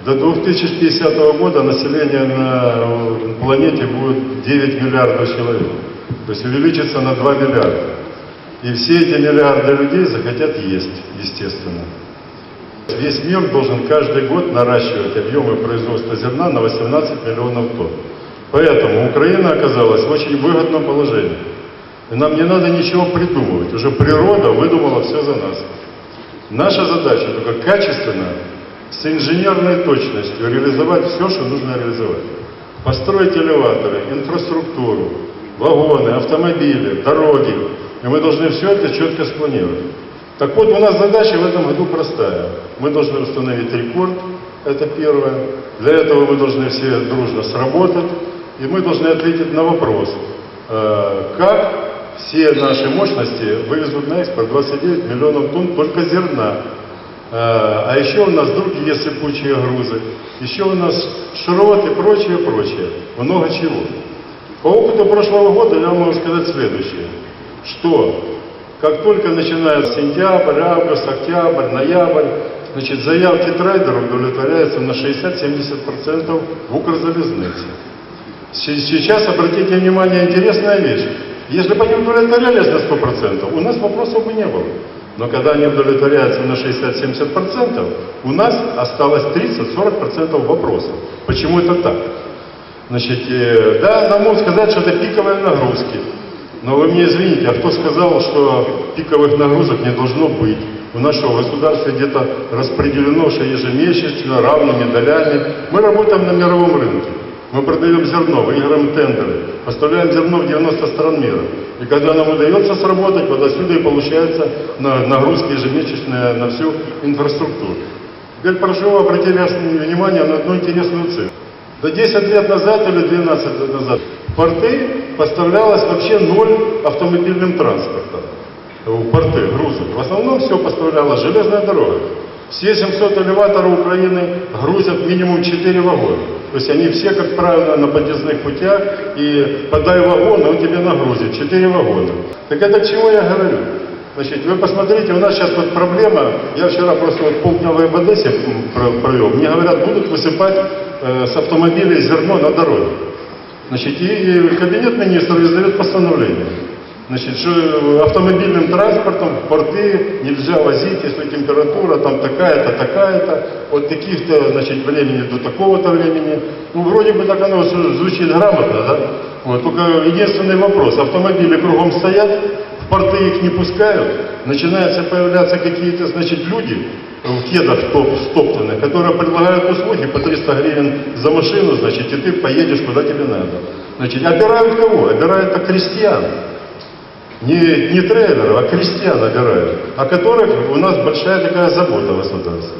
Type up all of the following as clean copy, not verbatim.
До 2050 года население на планете будет 9 миллиардов человек. То есть увеличится на 2 миллиарда. И все эти миллиарды людей захотят есть, естественно. Весь мир должен каждый год наращивать объемы производства зерна на 18 миллионов тонн. Поэтому Украина оказалась в очень выгодном положении. И нам не надо ничего придумывать. Уже природа выдумала все за нас. Наша задача только качественно, с инженерной точностью реализовать все, что нужно реализовать. Построить элеваторы, инфраструктуру, вагоны, автомобили, дороги. И мы должны все это четко спланировать. Так вот, у нас задача в этом году простая. Мы должны установить рекорд, это первое. Для этого мы должны все дружно сработать. И мы должны ответить на вопрос, как все наши мощности вывезут на экспорт 29 миллионов тонн только зерна. А еще у нас другие сыпучие грузы, еще у нас шрот и прочее, много чего. По опыту прошлого года я могу сказать следующее, что как только начинается сентябрь, август, октябрь, ноябрь, значит, заявки трейдеров удовлетворяются на 60-70% в Укрзалезнице. Сейчас, обратите внимание, интересная вещь. Если бы они удовлетворялись на 100%, у нас вопросов бы не было. Но когда они удовлетворяются на 60-70%, у нас осталось 30-40% вопросов. Почему это так? Значит, да, нам могут сказать, что это пиковые нагрузки. Но вы мне извините, а кто сказал, что пиковых нагрузок не должно быть? У нашего государства где-то распределено, что ежемесячно, равными долями. Мы работаем на мировом рынке. Мы продаем зерно, выиграем тендеры, поставляем зерно в 90 стран мира. И когда нам удается сработать, вот отсюда и получается нагрузки ежемесячные на всю инфраструктуру. Теперь прошу обратить внимание на одну интересную цифру. До 10 лет назад или 12 лет назад в порты поставлялось вообще 0 автомобильным транспортом. В порты, грузы. В основном все поставлялось железная дорога. Все 700 элеваторов Украины грузят минимум 4 вагона. То есть они все, как правило, на подъездных путях, и подай вагон, он тебе нагрузит 4 вагона. Так это к чему я говорю? Значит, вы посмотрите, у нас сейчас вот проблема, я вчера просто вот полдня в Одессе провел, мне говорят, будут высыпать с автомобилей зерно на дороге. Значит, и кабинет министров издает постановление. Значит, что автомобильным транспортом в порты нельзя возить, если температура там такая-то, такая-то, от таких-то, значит, времени до такого-то времени. Ну, вроде бы так оно звучит грамотно, да? Вот, только единственный вопрос, автомобили кругом стоят, в порты их не пускают, начинаются появляться какие-то, значит, люди в кедах стоптанных, которые предлагают услуги по 300 гривен за машину, значит, и ты поедешь куда тебе надо. Значит, обирают кого? Обирают крестьян. Не трейдеров, а крестьян обирают, о которых у нас большая такая забота в государстве.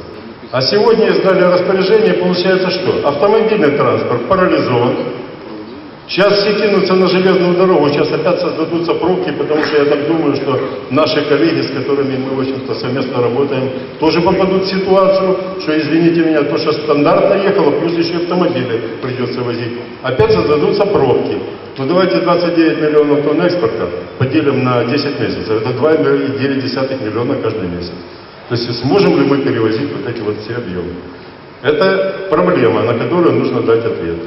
А сегодня издали распоряжение, получается что? Автомобильный транспорт парализован. Сейчас все кинутся на железную дорогу, сейчас опять создадутся пробки, потому что я так думаю, что наши коллеги, с которыми мы, в общем-то, совместно работаем, тоже попадут в ситуацию, что, извините меня, то, что стандартно ехало, плюс еще автомобили придется возить. Опять создадутся пробки. Ну давайте 29 миллионов тонн экспорта поделим на 10 месяцев. Это 2,9 миллиона каждый месяц. То есть сможем ли мы перевозить вот эти вот все объемы? Это проблема, на которую нужно дать ответ.